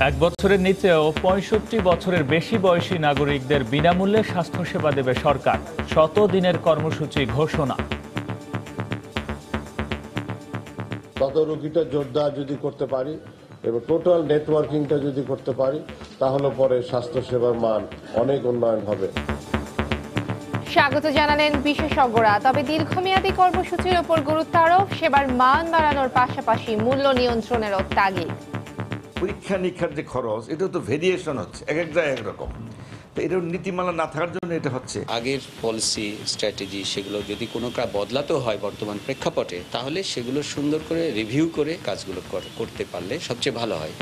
এক বছরের নিচেও ৬৫ বছরের বেশি বয়সী নাগরিকদের বিনামূল্যে স্বাস্থ্যসেবা দেবে সরকার। ১০০ দিনের কর্মসূচি ঘোষণা। তদারকিটা জোরদার যদি করতে পারি এবং টোটাল নেটওয়ার্কিংটা যদি করতে পারি, তাহলে পরে স্বাস্থ্যসেবার মান অনেক উন্নয়ন হবে। স্বাগত জানালেন বিশেষজ্ঞরা। তবে দীর্ঘমেয়াদী কর্মসূচির উপর গুরুত্ব আরোপ, সেবার মান বাড়ানোর পাশাপাশি মূল্য নিয়ন্ত্রণেরও তাগিদ। পরীক্ষা নিরীক্ষার যে খরচ, এটা তো ভেরিয়েশন হচ্ছে, এক এক জায়গায় একরকম। তো এটার নীতিমালা না থাকার জন্য এটা হচ্ছে। আগের পলিসি স্ট্র্যাটেজি সেগুলো যদি কোনোটা বদলাতেও হয় বর্তমান প্রেক্ষাপটে, তাহলে সেগুলো সুন্দর করে রিভিউ করে কাজগুলো করতে পারলে সবচেয়ে ভালো হয়।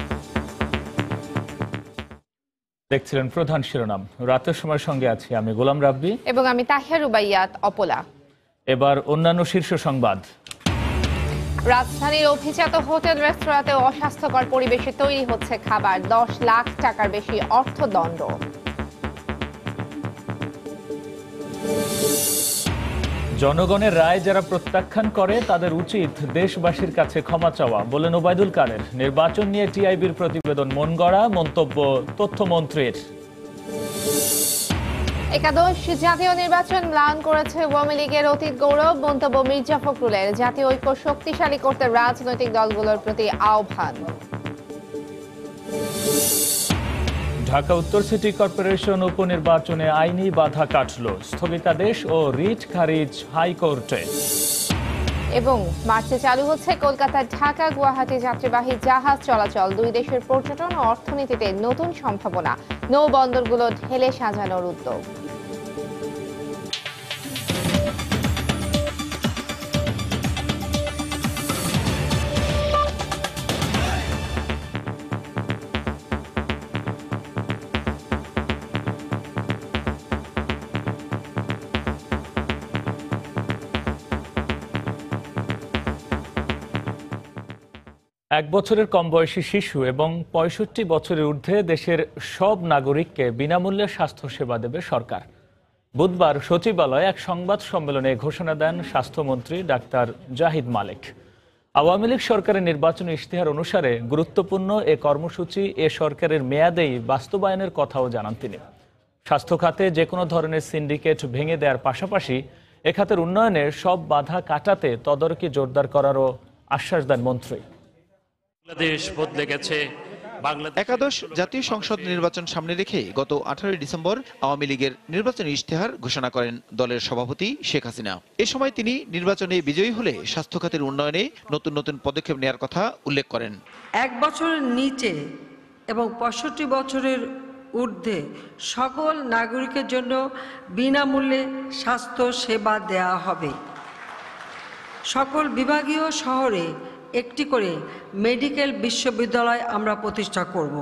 দেখছিলেন প্রধান শিরোনাম। রাতের সময়ের সঙ্গে আছি আমি গোলাম রাব্বি এবং আমি তাহিয়া রুবাইয়াত অপলা। এবার অন্যান্য শীর্ষ সংবাদ। রাজধানীর অভিজাত হোটেল রেস্তোরাঁতে অস্বাস্থ্যকর পরিবেশে তৈরি হচ্ছে খাবার, 10 লাখ টাকার বেশি অর্থদণ্ড। জনগণের রায় যারা প্রত্যাখ্যান করে তাদের উচিত দেশবাসীর কাছে ক্ষমা চাওয়া, বলেন ওবায়দুল কাদের। নির্বাচন নিয়ে টিআইবির প্রতিবেদন মন গড়া, মন্তব্য তথ্যমন্ত্রীর। একাদশ জাতীয় নির্বাচন ম্লান করেছে আওয়ামী লীগের অতীত গৌরব, মন্তব্য মির্জা ফখরুলের। জাতীয় ঐক্য শক্তিশালী করতে রাজনৈতিক দলগুলোর প্রতি আহ্বান। ঢাকা উত্তর সিটি কর্পোরেশন উপনির্বাচনে আইনি বাধা কাটল, স্থগিতাদেশ ও রিট খারিজ হাইকোর্টে। এবং মার্চে চালু হচ্ছে কলকাতা ঢাকা গুয়াহাটি যাত্রীবাহী জাহাজ চলাচল, দুই দেশের পর্যটন ও অর্থনীতিতে নতুন সম্ভাবনা, নৌবন্দরগুলো ঢেলে সাজানোর উদ্যোগ। এক বছরের কম বয়সী শিশু এবং ৬৫ বছরের ঊর্ধ্বে দেশের সব নাগরিককে বিনামূল্যে স্বাস্থ্যসেবা দেবে সরকার। বুধবার সচিবালয়ে এক সংবাদ সম্মেলনে ঘোষণা দেন স্বাস্থ্যমন্ত্রী ডাক্তার জাহিদ মালেক। আওয়ামী লীগ সরকারের নির্বাচনী ইশতেহার অনুসারে গুরুত্বপূর্ণ এ কর্মসূচি এ সরকারের মেয়াদেই বাস্তবায়নের কথাও জানান তিনি। স্বাস্থ্য খাতে যে কোনো ধরনের সিন্ডিকেট ভেঙে দেওয়ার পাশাপাশি এ খাতের উন্নয়নে সব বাধা কাটাতে তদারকি জোরদার করারও আশ্বাস দেন মন্ত্রী। বাংলাদেশ বদলে গেছে। একাদশ জাতীয় সংসদ নির্বাচন সামনে রেখে গত 18 ডিসেম্বর আওয়ামী লীগের নির্বাচনী ইশতেহার ঘোষণা করেন দলের সভাপতি শেখ হাসিনা। এ সময় তিনি নির্বাচনে বিজয়ী হলে স্বাস্থ্য খাতের উন্নয়নে নতুন নতুন পদক্ষেপ নেওয়ার কথা উল্লেখ করেন। এক বছরের নিচে এবং 65 বছরের ঊর্ধ্বে সকল নাগরিকের জন্য বিনামূল্যে স্বাস্থ্য সেবা দেওয়া হবে। সকল বিভাগীয় শহরে একটি করে মেডিকেল বিশ্ববিদ্যালয় আমরা প্রতিষ্ঠা করব।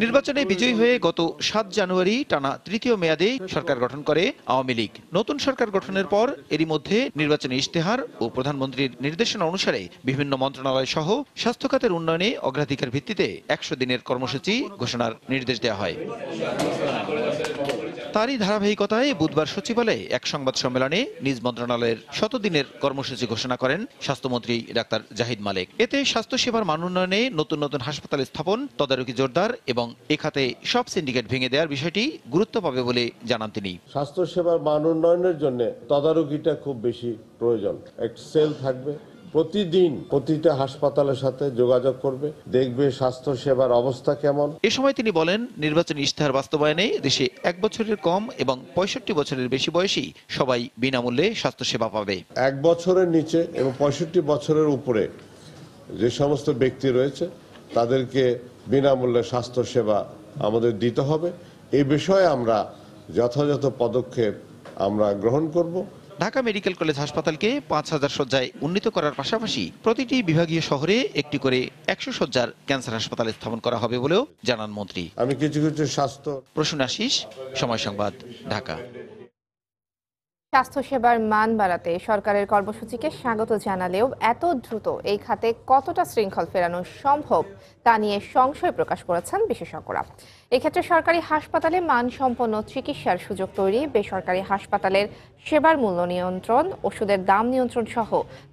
নির্বাচনে বিজয়ী হয়ে গত 7 জানুয়ারি টানা তৃতীয় মেয়াদে সরকার গঠন করে আওয়ামী লীগ। নতুন সরকার গঠনের পর এরই মধ্যে নির্বাচনী ইশতেহার ও প্রধানমন্ত্রীর নির্দেশনা অনুসারে বিভিন্ন মন্ত্রণালয় সহ স্বাস্থ্য খাতের উন্নয়নে অগ্রাধিকার ভিত্তিতে 100 দিনের কর্মসূচি ঘোষণার নির্দেশ দেওয়া হয়। তারই ধারাবাহিকতায় বুধবার সচিবালয়ে এক সংবাদ সম্মেলনে নিজ মন্ত্রণালয়ের 100 দিনের কর্মসূচি ঘোষণা করেন স্বাস্থ্যমন্ত্রী ডাক্তার জাহিদ মালেক। এতে স্বাস্থ্যসেবার মান উন্নয়নে নতুন নতুন হাসপাতাল স্থাপন, তদারকি জোরদার এবং এ খাতে সব সিন্ডিকেট ভেঙে দেওয়ার বিষয়টি গুরুত্ব পাবে বলে জানান তিনি। স্বাস্থ্যসেবার মান উন্নয়নের জন্য তদারকিটা খুব বেশি প্রয়োজন। একটা সেল থাকবে, প্রতিদিন প্রতিটা হাসপাতালের সাথে যোগাযোগ করবে, দেখবে স্বাস্থ্য সেবার অবস্থা কেমন। এ সময় তিনি বলেন, নির্বাচনী ইশতেহার বাস্তবায়নে দেশে 1 বছরের কম এবং 65 বছরের বেশি বয়সী সবাই বিনামূল্যে স্বাস্থ্যসেবা পাবে। 1 বছরের নিচে এবং 65 বছরের উপরে যে সমস্ত ব্যক্তি রয়েছে তাদেরকে বিনামূল্যে স্বাস্থ্যসেবা আমাদের দিতে হবে। এই বিষয়ে আমরা যথাযথ পদক্ষেপ আমরা গ্রহণ করব। ঢাকা মেডিকেল কলেজ হাসপাতালকে 5000 শয্যায় উন্নীত করার পাশাপাশি প্রতিটি বিভাগীয় শহরে একটি করে 100 শয্যার ক্যান্সার হাসপাতাল স্থাপন করা হবে বলেও জানান মন্ত্রী। আমি কিছু স্বাস্থ্য প্রসূন আশিস, সময় সংবাদ, ঢাকা। স্বাস্থ্যসেবার মান বাড়াতে সরকারের কর্মসূচিকে স্বাগত জানালেও এত দ্রুত এই খাতে কতটা শৃঙ্খল ফেরানো সম্ভব তা নিয়ে সংশয় প্রকাশ করেছেন বিশেষজ্ঞরা। এক্ষেত্রে সরকারি হাসপাতালে মানসম্পন্ন চিকিৎসার সুযোগ তৈরি, বেসরকারি হাসপাতালের সেবার মূল্য নিয়ন্ত্রণ, ওষুধের দাম নিয়ন্ত্রণ সহ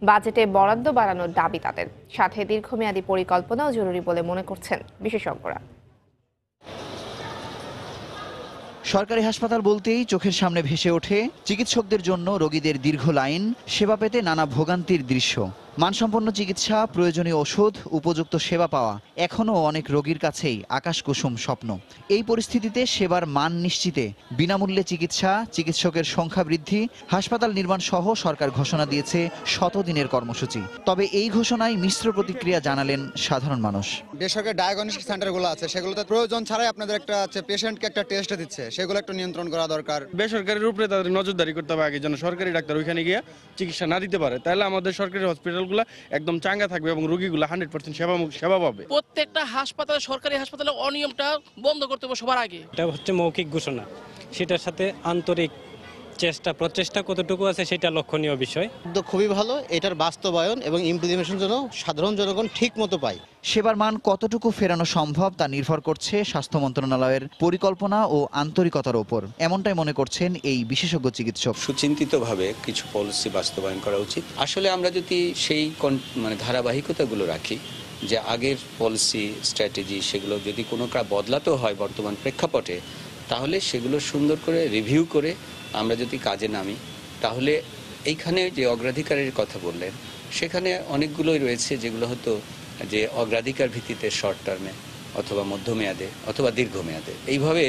বাজেটে বরাদ্দ বাড়ানোর দাবি তাদের। সাথে দীর্ঘমেয়াদী পরিকল্পনাও জরুরি বলে মনে করছেন বিশেষজ্ঞরা। সরকারি হাসপাতাল বলতেই চোখের সামনে ভেসে ওঠে চিকিৎসকদের জন্য রোগীদের দীর্ঘ লাইন, সেবা পেতে নানা ভোগান্তির দৃশ্য। মানসম্পন্ন চিকিৎসা, প্রয়োজনীয় ওষুধ, উপযুক্ত সেবা পাওয়া এখনও অনেক রোগীর কাছেই আকাশকুসুম স্বপ্ন। এই পরিস্থিতিতে সেবার মান নিশ্চিতে বিনামূল্যে চিকিৎসা, চিকিৎসকের সংখ্যা বৃদ্ধি, হাসপাতাল নির্মাণ সহ সরকার ঘোষণা দিয়েছে 100 দিনের কর্মসূচি। তবে এই ঘোষণায় মিশ্র প্রতিক্রিয়া জানালেন সাধারণ মানুষ। বেসরকারি ডায়াগনস্টিক সেন্টারগুলো আছে, সেগুলোতে প্রয়োজন ছাড়াই আপনাদের একটা পেশেন্টকে একটা টেস্ট দিচ্ছে, সেগুলো একটু নিয়ন্ত্রণ করা দরকার। বেসরকারির উপরে তাদের নজরদারি করতে হবে আগে, যেন সরকারি ডাক্তার ওইখানে গিয়ে চিকিৎসা না দিতে পারে। তাহলে আমাদের সরকারি হসপিটালগুলো একদম চাঙ্গা থাকবে এবং রোগীগুলো 100% সেবা পাবে। প্রত্যেকটা হাসপাতালে, সরকারি হাসপাতালে অনিয়মটা বন্ধ করতে হবে সবার আগে। এটা হচ্ছে মৌখিক ঘোষণা, সেটার সাথে আন্তরিক প্রচেষ্টা কতটুকু আছে সেটা লক্ষণীয় বিষয়। খুবই ভালো, এটার বাস্তবায়ন এবং ইমপ্লিমেন্টেশন যেন সাধারণ জনগণ ঠিক মতো পায়। সেবার মান কতটুকু ফেরানো সম্ভব তা নির্ভর করছে স্বাস্থ্য মন্ত্রণালয়ের পরিকল্পনা ও আন্তরিকতার ওপর, এমনটাই মনে করছেন এই বিশেষজ্ঞ চিকিৎসক। সুচিন্তিতভাবে কিছু পলিসি বাস্তবায়ন করা উচিত। আসলে আমরা যদি সেই ধারাবাহিকতাগুলো রাখি, যে আগের পলিসি স্ট্র্যাটেজি সেগুলো যদি কোনোটা বদলাতেও হয় বর্তমান প্রেক্ষাপটে, তাহলে সেগুলো সুন্দর করে রিভিউ করে আমরা যদি কাজে নামি, তাহলে এইখানে যে অগ্রাধিকারের কথা বললেন সেখানে অনেকগুলোই রয়েছে যেগুলো হয়তো যে অগ্রাধিকার ভিত্তিতে শর্ট টার্মে অথবা মধ্যমেয়াদে অথবা দীর্ঘমেয়াদে এইভাবে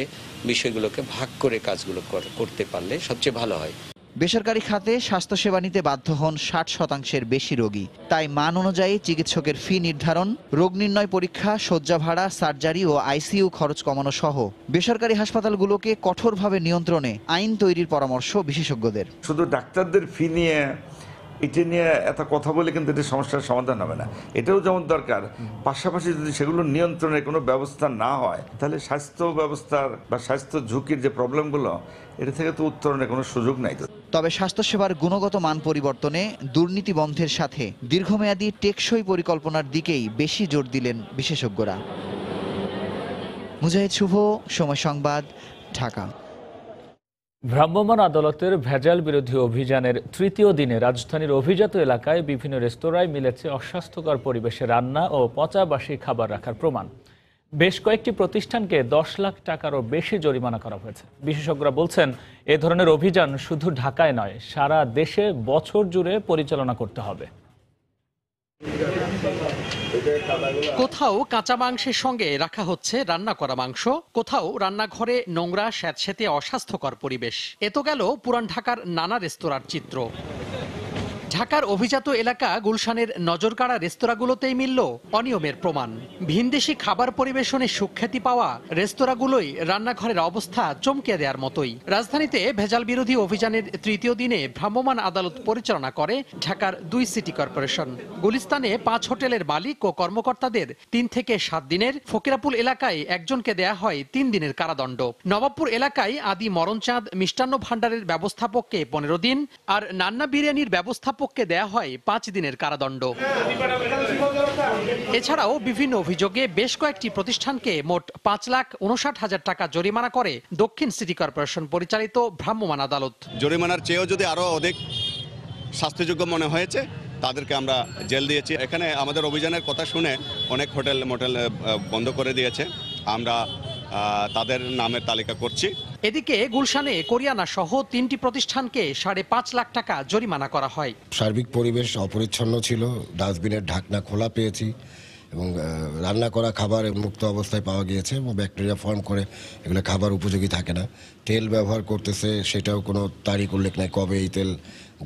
বিষয়গুলোকে ভাগ করে কাজগুলো করতে পারলে সবচেয়ে ভালো হয়। বেসরকারি খাতে স্বাস্থ্যসেবা নিতে বাধ্য হন 60% বেশি রোগী। তাই মান অনুযায়ী চিকিৎসকের ফি নির্ধারণ, রোগ নির্ণয় পরীক্ষা, শয্যা ভাড়া, সার্জারি ও আইসিইউ খরচ কমানো সহ বেসরকারি হাসপাতালগুলোকে কঠোরভাবে নিয়ন্ত্রণে আইন তৈরির পরামর্শ বিশেষজ্ঞদের। শুধু ডাক্তারদের ফি নিয়ে এটা নিয়ে এত কথা বলে কিন্তু এটা সমস্যার সমাধান হবে না। এটাও যেমন দরকার, পাশাপাশি যদি সেগুলো নিয়ন্ত্রণের কোনো ব্যবস্থা না হয়, তাহলে স্বাস্থ্য ব্যবস্থার বা স্বাস্থ্য ঝুঁকির যে প্রবলেমগুলো, এটা থেকে তো উত্তরণের কোনো সুযোগ নাই। তবে স্বাস্থ্যসেবার গুণগত মান পরিবর্তনে, দুর্নীতি বন্ধের সাথে দীর্ঘমেয়াদী টেকসই পরিকল্পনার দিকেই বেশি জোর দিলেন বিশেষজ্ঞরা। মুজাহিদ শুভ, সময় সংবাদ, ঢাকা। ভ্রাম্যমাণ আদালতের ভেজাল বিরোধী অভিযানের তৃতীয় দিনে রাজধানীর অভিজাত এলাকায় বিভিন্ন রেস্তোরাঁয় মিলেছে অস্বাস্থ্যকর পরিবেশে রান্না ও পচা বাসি খাবার রাখার প্রমাণ। বেশ কয়েকটি প্রতিষ্ঠানকে 10 লাখ টাকারও বেশি জরিমানা করা হয়েছে। বিশেষজ্ঞরা বলছেন, এ ধরনের অভিযান শুধু ঢাকায় নয়, সারা দেশে বছর জুড়ে পরিচালনা করতে হবে। কোথাও কাঁচা মাংসের সঙ্গে রাখা হচ্ছে রান্না করা মাংস, কোথাও রান্নাঘরে নোংরা স্যাঁতসেঁতে অস্বাস্থ্যকর পরিবেশ। এ তো গেল পুরান ঢাকার নানা রেস্তোরাঁর চিত্র। ঢাকার অভিজাত এলাকা গুলশানের নজরকাড়া রেস্তোরাঁগুলোতেই মিলল অনিয়মের প্রমাণ। ভিনদেশি খাবার পরিবেশনে সুখ্যাতি পাওয়া রেস্তোরাঁগুলোই রান্নাঘরের অবস্থা চমকে দেওয়ার মতোই। রাজধানীতে ভেজাল বিরোধী অভিযানের তৃতীয় দিনে ভ্রাম্যমাণ আদালত পরিচালনা করে ঢাকার 2 সিটি কর্পোরেশন। গুলিস্তানে 5 হোটেলের মালিক ও কর্মকর্তাদের 3 থেকে 7 দিনের, ফকিরাপুল এলাকায় একজনকে দেয়া হয় 3 দিনের কারাদণ্ড। নবাবপুর এলাকায় আদি মরণচাঁদ মিষ্টান্ন ভাণ্ডারের ব্যবস্থাপককে 15 দিন আর নান্না বিরিয়ানির ব্যবস্থাপককে দেয়া হয় 5 দিনের কারাদণ্ড। এছাড়াও বিভিন্ন অভিযোগে বেশ কয়েকটি প্রতিষ্ঠানকে মোট 5,59,000 টাকা জরিমানা করে দক্ষিণ সিটি কর্পোরেশন পরিচালিত ভ্রাম্যমাণ আদালত। জরিমানার চেয়েও যদি আরো অধিক শাস্তিযোগ্য মনে হয়েছে, তাদেরকে আমরা জেল দিয়েছি। এখানে আমাদের অভিযানের কথা শুনে অনেক হোটেল মোটেল বন্ধ করে দিয়েছে। আমরা তাদের নামের তালিকা করছি। এদিকে গুলশানে কোরিয়ানা সহ 3টি প্রতিষ্ঠানকে 5.5 লাখ টাকা জরিমানা করা হয়। সার্বিক পরিবেশ অপরিচ্ছন্ন ছিল, ডাস্টবিনের ঢাকনা খোলা পেয়েছি এবং রান্না করা খাবার মুক্ত অবস্থায় পাওয়া গিয়েছে এবং ব্যাকটেরিয়া ফর্ম করে এগুলো খাবার উপযোগী থাকে না। তেল ব্যবহার করতেছে, সেটাও কোনো তারিখ উল্লেখ নাই কবে এই তেল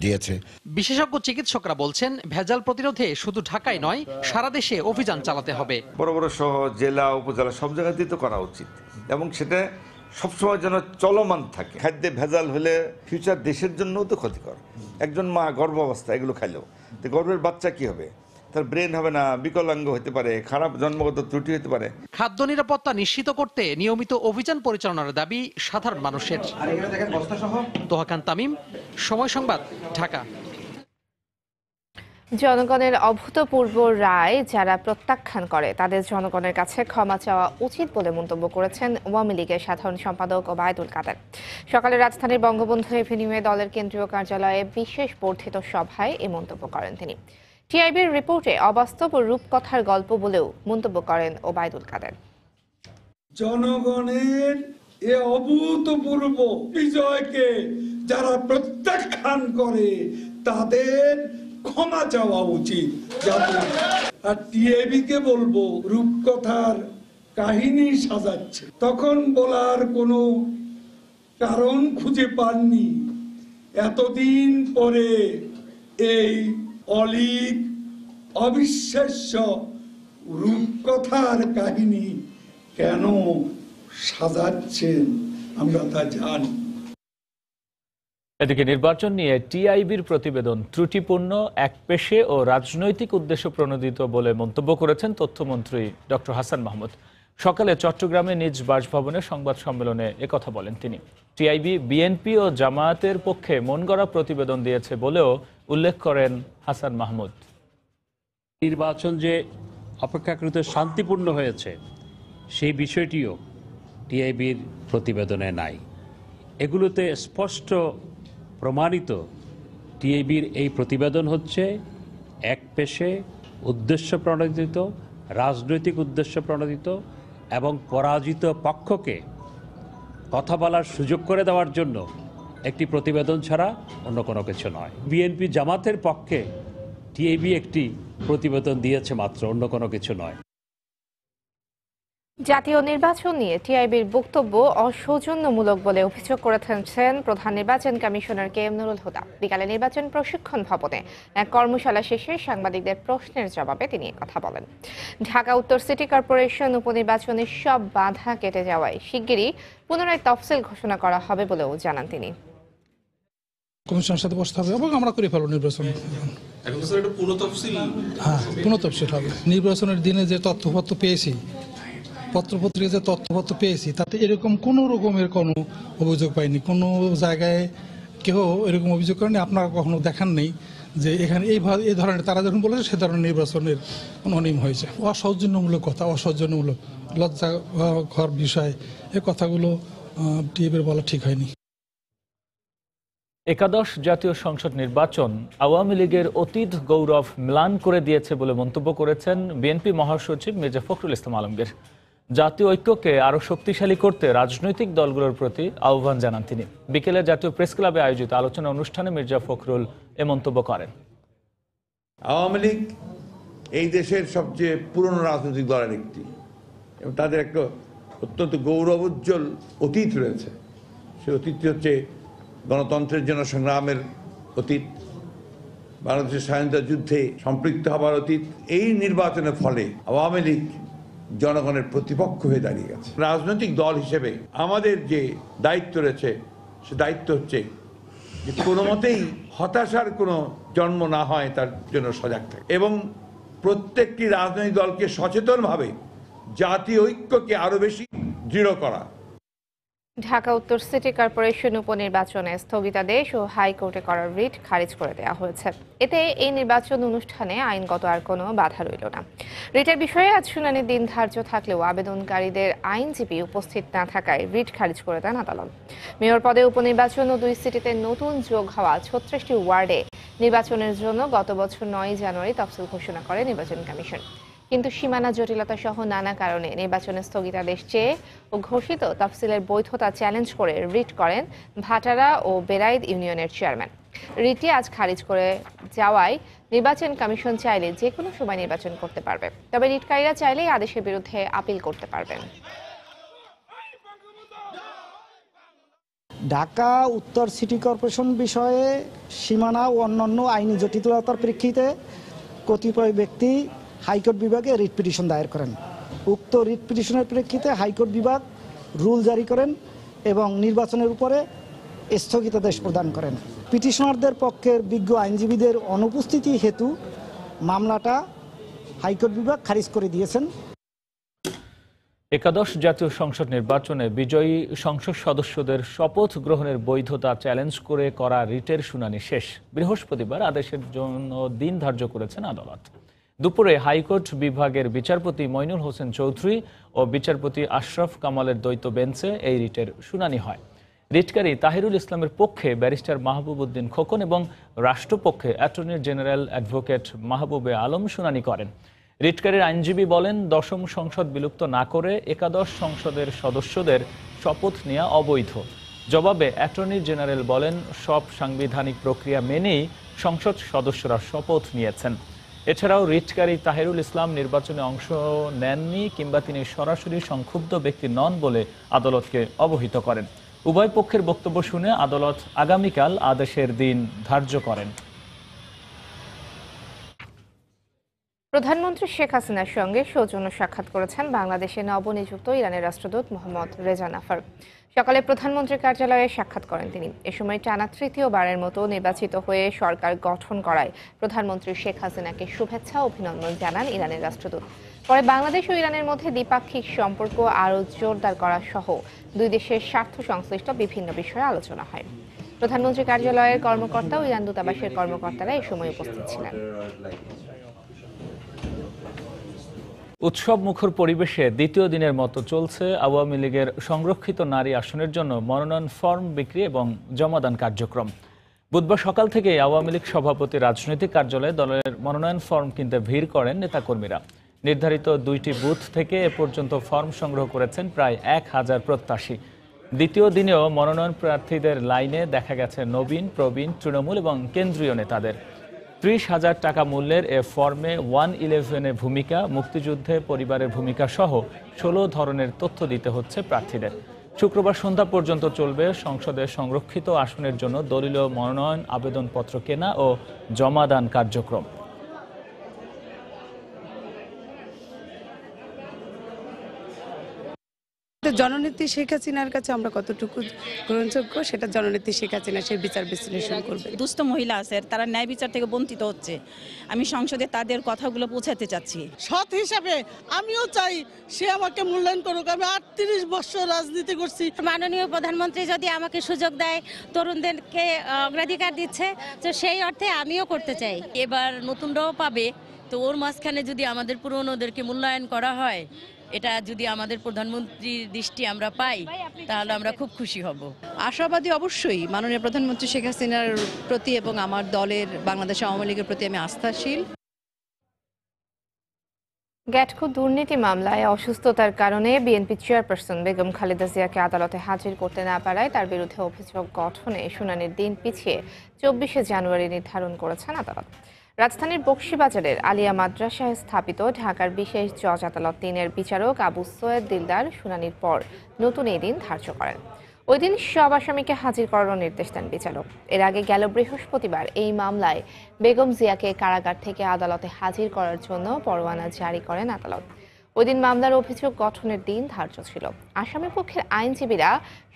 দিয়েছে। বিশেষজ্ঞ চিকিৎসকরা বলছেন, ভেজাল প্রতিরোধে শুধু ঢাকায় নয়, সারা দেশে অভিযান চালাতে হবে। বড় বড় শহর, জেলা, উপজেলা সব জায়গাতেই তো করা উচিত এবং সেটা সবসময় যেন চলমান থাকে। খাদ্যে ভেজাল হলে ফিউচার দেশের জন্যও তো ক্ষতিকর। একজন মা গর্ভাবস্থা এগুলো খাইলেও তো গর্ভের বাচ্চা কি হবে? তার ব্রেন হবে না, বিকলাঙ্গ হতে পারে, খারাপ জন্মগত ত্রুটি হতে পারে। খাদ্য নিরাপত্তা নিশ্চিত করতে নিয়মিত অভিযান পরিচালনার দাবি সাধারণ মানুষের। তোহাকান তামিম, সময় সংবাদ, ঢাকা। জনগণের অভূতপূর্ব রায় যারা প্রত্যাখ্যান করে তাদের জনগণের কাছে ক্ষমা চাওয়া উচিত বলে মন্তব্য করেছেন আওয়ামী লীগের সাধারণ সম্পাদক ওবায়দুল কাদের। সকালে রাজধানীর বঙ্গবন্ধু এভিনিউয়ে দলের কেন্দ্রীয় কার্যালয়ে বিশেষ বর্ধিত সভায় এ মন্তব্য করেন তিনি। টিআইবির রিপোর্টে অবাস্তব ও রূপকথার গল্প বলেও মন্তব্য করেন ওবায়দুল কাদের। জনগণের এ অভূতপূর্ব বিজয়কে যারা প্রত্যাখ্যান করে তাদের ক্ষমা চাওয়া উচিত। আর টিআইবি কে বলবো রূপকথার কাহিনী সাজাচ্ছে, তখন বলার কোনো কারণ খুঁজে পাননি। এতদিন পরে এই অলীক অবিশ্বাস্য রূপকথার কাহিনী কেন সাজাচ্ছেন আমরা তা জানি। এদিকে নির্বাচন নিয়ে টিআইবির প্রতিবেদন ত্রুটিপূর্ণ, একপেশে ও রাজনৈতিক উদ্দেশ্য প্রণোদিত বলে মন্তব্য করেছেন তথ্যমন্ত্রী ডক্টর হাসান মাহমুদ। সকালে চট্টগ্রামে নিজ বাসভবনে সংবাদ সম্মেলনে একথা বলেন তিনি। টিআইবি বিএনপি ও জামায়াতের পক্ষে মনগড়া প্রতিবেদন দিয়েছে বলেও উল্লেখ করেন হাসান মাহমুদ। নির্বাচন যে অপেক্ষাকৃত শান্তিপূর্ণ হয়েছে সেই বিষয়টিও টিআইবির প্রতিবেদনে নাই। এগুলোতে স্পষ্ট প্রমাণিত টিআইবির এই প্রতিবেদন হচ্ছে একপেশে, উদ্দেশ্য প্রণোদিত, রাজনৈতিক উদ্দেশ্য প্রণোদিত এবং পরাজিত পক্ষকে কথা বলার সুযোগ করে দেওয়ার জন্য একটি প্রতিবেদন ছাড়া অন্য কোনো কিছু নয়। বিএনপি জামাতের পক্ষে টিআইবি একটি প্রতিবেদন দিয়েছে মাত্র, অন্য কোনো কিছু নয়। জাতীয় নির্বাচন নিয়ে টিআইবির বক্তব্য অসৌজন্যমূলক বলে অভিযোগ করেছেন প্রধান নির্বাচন commissioner K M Nurul Huda. বিকালে নির্বাচন প্রশিক্ষণ ভবনে এক কর্মশালা শেষে সাংবাদিকদের প্রশ্নের জবাবে তিনি কথা বলেন। ঢাকা উত্তর সিটি কর্পোরেশন উপনির্বাচনের সব বাধা কেটে যাওয়ায় শিগগিরই পুনরায় তফসিল ঘোষণা করা হবে বলেও জানান তিনি। কমিশনের সাথে বসতে হবে এবং আমরা করে ফেলবো নির্বাচন। হ্যাঁ, পুনঃতফসিল হবে। নির্বাচনের দিনে যে তথ্যপত্র পেয়েছি, পত্রপত্রিকা যে তথ্যপত্র পেয়েছি, তাতে এরকম কোনো রকমের কোনো অভিযোগ পাইনি। কোনো জায়গায় কেউ এরকম অভিযোগ করেনি, আপনারা কখনো দেখান নেই যে এখানে এই ধরনের তারা যখন বলেছে সে ধরনের নির্বাচনের কোনো অনিয়ম হয়েছে। অসৌজন্যমূলক কথা, অসৌজন্যমূলক লজ্জাকর বিষয়, এই কথাগুলো টিএবির বলা ঠিক হয়নি। একাদশ জাতীয় সংসদ নির্বাচন আওয়ামী লীগের অতীত গৌরব ম্লান করে দিয়েছে বলে মন্তব্য করেছেন বিএনপি মহাসচিব মির্জা ফখরুল ইসলাম আলমগীর। জাতীয় ঐক্যকে আরও শক্তিশালী করতে রাজনৈতিক দলগুলোর প্রতি আহ্বান জানান তিনি। বিকেলে জাতীয় প্রেস ক্লাবে আয়োজিত আলোচনা অনুষ্ঠানে মির্জা ফখরুল এ মন্তব্য করেন। আওয়ামী লীগ এই দেশের সবচেয়ে পুরনো রাজনৈতিক দলের একটি, এবং তাদের একটা অত্যন্ত গৌরবোজ্জ্বল অতীত রয়েছে। সেই অতীতটি হচ্ছে গণতন্ত্রের জন্য সংগ্রামের অতীত, বাংলাদেশের স্বাধীনতা যুদ্ধে সম্পৃক্ত হবার অতীত। এই নির্বাচনের ফলে আওয়ামী লীগ জনগণের প্রতিপক্ষ হয়ে দাঁড়িয়ে গেছে। রাজনৈতিক দল হিসেবে আমাদের যে দায়িত্ব রয়েছে, সে দায়িত্ব হচ্ছে যে কোনো মতেই হতাশার কোনো জন্ম না হয় তার জন্য সজাগ থাকে, এবং প্রত্যেকটি রাজনৈতিক দলকে সচেতনভাবে জাতীয় ঐক্যকে আরো বেশি দৃঢ় করা। ঢাকা উত্তর সিটি কর্পোরেশন উপনির্বাচনে স্থগিতাদেশ ও হাইকোর্টে করা রিট খারিজ করে দেওয়া হয়েছে। এতে এই নির্বাচন অনুষ্ঠানে আইনগত আর কোনো বাধা রইল না। রিটের বিষয়ে আজ শুনানির দিন ধার্য থাকলেও আবেদনকারীদের আইনজীবী উপস্থিত না থাকায় রিট খারিজ করে দেন আদালত। মেয়র পদে উপনির্বাচন ও 2 সিটিতে নতুন যোগ হওয়া 36টি ওয়ার্ডে নির্বাচনের জন্য গত বছর 9 জানুয়ারি তফসিল ঘোষণা করে নির্বাচন কমিশন। কিন্তু সীমানা জটিলতা সহ নানা কারণে নির্বাচনের স্থগিতাদেশ চেয়ে ও ঘোষিত তফসিলের বৈধতা চ্যালেঞ্জ করে রিট করেন ভাটারা ও বেরাইদ ইউনিয়নের চেয়ারম্যান। রিটটি আজ খারিজ করে যাওয়ায় নির্বাচন কমিশন চাইলে যে কোনো সময় নির্বাচন করতে পারবে, তবে রিটকারীরা চাইলেই আদেশের বিরুদ্ধে আপিল করতে পারবেন। ঢাকা উত্তর সিটি কর্পোরেশন বিষয়ে সীমানা ও অন্যান্য আইনি জটিলতার প্রেক্ষিতে কতিপয় ব্যক্তি হাইকোর্ট বিভাগে রিট পিটিশন দায়ের করেন। উক্ত রিট পিটিশনের প্রেক্ষিতে হাইকোর্ট বিভাগ রুল জারি করেন এবং নির্বাচনের উপরে স্থগিতাদেশ প্রদান করেন। পিটিশনারদের পক্ষের বিজ্ঞ আইনজীবীদের অনুপস্থিতি হেতু মামলাটা হাইকোর্ট বিভাগ খারিজ করে দিয়েছেন। একাদশ জাতীয় সংসদ নির্বাচনে বিজয়ী সংসদ সদস্যদের শপথ গ্রহণের বৈধতা চ্যালেঞ্জ করে করা রিটের শুনানি শেষ। বৃহস্পতিবার আদেশের জন্য দিন ধার্য করেছেন আদালত। দুপুরে হাইকোর্ট বিভাগের বিচারপতি মইনুল হোসেন চৌধুরী ও বিচারপতি আশরাফ কামালের দ্বৈত বেঞ্চে এই রিটের শুনানি হয়। রিটকারী তাহিরুল ইসলামের পক্ষে ব্যারিস্টার মাহবুব উদ্দিন খোকন এবং রাষ্ট্রপক্ষে attorney general advocate Mahbubey Alam শুনানি করেন। রিটকারীর আইনজীবী বলেন, দশম সংসদ বিলুপ্ত না করে একাদশ সংসদের সদস্যদের শপথ নেওয়া অবৈধ। জবাবে অ্যাটর্নি জেনারেল বলেন, সব সাংবিধানিক প্রক্রিয়া মেনেই সংসদ সদস্যরা শপথ নিয়েছেন। এছাড়াও রিটকারী তাহিরুল ইসলাম নির্বাচনে অংশ নেননি কিংবা তিনি সরাসরি সংক্ষুব্ধ ব্যক্তি নন বলে আদালতকে অবহিত করেন। উভয় পক্ষের বক্তব্য শুনে আদালত আগামীকাল আদেশের দিন ধার্য করেন। প্রধানমন্ত্রী শেখ হাসিনার সঙ্গে সৌজন্য সাক্ষাৎ করেছেন বাংলাদেশে নবনিযুক্ত ইরানের রাষ্ট্রদূত মোহাম্মদ রেজা নাফার। সকালে প্রধানমন্ত্রীর কার্যালয়ে সাক্ষাৎ করেন তিনি। এ সময় টানা তৃতীয়বারের মতো নির্বাচিত হয়ে সরকার গঠন করায় প্রধানমন্ত্রী শেখ হাসিনাকে শুভেচ্ছা ও অভিনন্দন জানান ইরানের রাষ্ট্রদূত। পরে বাংলাদেশ ও ইরানের মধ্যে দ্বিপাক্ষিক সম্পর্ক আরও জোরদার করা সহ দুই দেশের স্বার্থ সংশ্লিষ্ট বিভিন্ন বিষয়ে আলোচনা হয়। প্রধানমন্ত্রী কার্যালয়ের কর্মকর্তা ও ইরান দূতাবাসের কর্মকর্তারা এ সময় উপস্থিত ছিলেন। উৎসব মুখর পরিবেশে দ্বিতীয় দিনের মতো চলছে আওয়ামী লীগের সংরক্ষিত নারী আসনের জন্য মনোনয়ন ফর্ম বিক্রি এবং জমাদান কার্যক্রম। বুধবার সকাল থেকে আওয়ামী লীগ সভাপতি রাজনৈতিক কার্যালয়ে দলের মনোনয়ন ফর্ম কিনতে ভিড় করেন নেতাকর্মীরা। নির্ধারিত 2টি বুথ থেকে এ পর্যন্ত ফর্ম সংগ্রহ করেছেন প্রায় 1000 প্রত্যাশী। দ্বিতীয় দিনেও মনোনয়ন প্রার্থীদের লাইনে দেখা গেছে নবীন, প্রবীণ, তৃণমূল এবং কেন্দ্রীয় নেতাদের। 30,000 টাকা মূল্যের এ ফর্মে 111-এর ভূমিকা, মুক্তিযুদ্ধে পরিবারের ভূমিকা সহ 16 ধরনের তথ্য দিতে হচ্ছে প্রার্থীদের। শুক্রবার সন্ধ্যা পর্যন্ত চলবে সংসদের সংরক্ষিত আসনের জন্য দলিল ও মনোনয়ন আবেদনপত্র কেনা ও জমাদান কার্যক্রম। জননেত্রী শেখ হাসিনার কাছে আমরা কতটুকু গ্রহণযোগ্য সেটা জননেত্রী শেখ হাসিনা সে বিচার বিশ্লেষণ করবে। দুস্থ মহিলা আছে, তারা ন্যায় বিচার থেকে বঞ্চিত হচ্ছে। আমি সংসদে তাদের কথাগুলো পৌঁছাতে চাচ্ছি। সৎ হিসাবে আমিও চাই সে আমাকে মূল্যায়ন করুক। আমি 38 বছর রাজনীতি করছি। মাননীয় প্রধানমন্ত্রী যদি আমাকে সুযোগ দেয়, তরুণদেরকে অগ্রাধিকার দিচ্ছে, তো সেই অর্থে আমিও করতে চাই। এবার নতুনরাও পাবে, তো ওর মাঝখানে যদি আমাদের পুরনোদেরকে মূল্যায়ন করা হয়, এটা যদি আমাদের প্রধানমন্ত্রীর দৃষ্টি আমরা পাই, তাহলে আমরা খুব খুশি হব। আশাবাদী অবশ্যই মাননীয় প্রধানমন্ত্রী শেখ হাসিনার প্রতি এবং আমার দলের বাংলাদেশ আওয়ামী লীগের প্রতি আমি আস্থাশীল। গ্যাটকো দুর্নীতি মামলায় অসুস্থতার কারণে বিএনপি চেয়ারপারসন বেগম খালেদা জিয়াকে আদালতে হাজির করতে না পারায় তার বিরুদ্ধে অভিযোগ গঠনে শুনানির দিন পিছিয়ে 24শে জানুয়ারি নির্ধারণ করেছেন আদালত। রাজধানীর বকশীবাজারের আলিয়া মাদ্রাসায় স্থাপিত ঢাকার বিশেষ জজ আদালত 3-এর বিচারক আবু সৈয়দ দিলদার শুনানির পর নতুন এই দিন ধার্য করেন। ওই দিন সব আসামিকে হাজির করার নির্দেশ দেন বিচারক। এর আগে গেল বৃহস্পতিবার এই মামলায় বেগম জিয়াকে কারাগার থেকে আদালতে হাজির করার জন্য পরোয়ানা জারি করেন আদালত। ওই দিন মামলার অভিযোগ গঠনের দিন ধার্য ছিল। আসামি পক্ষের আইনজীবীরা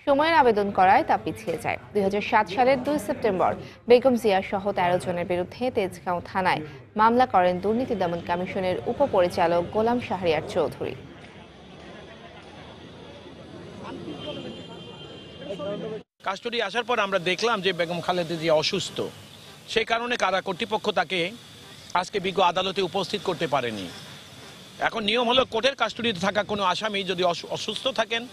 সময়ের আবেদন করায় তা পিছিয়ে যায়। 2007 সালের 2 সেপ্টেম্বর বেগম জিয়া সহ 13 জনের বিরুদ্ধে তেজগাঁও থানায় মামলা করেন দুর্নীতি দমন কমিশনের উপপরিচালক গোলাম শাহরিয়ার চৌধুরী। কাস্টডি আসার পর আমরা দেখলাম যে বেগম খালেদা জিয়া অসুস্থ, সেই কারণে কারা কর্তৃপক্ষ তাকে আজকে বিজ্ঞ আদালতে উপস্থিত করতে পারেনি। এখন নিয়ম হলো কোর্টের কাস্টডিতে থাকা কোনো আসামি যদি অসুস্থ থাকেন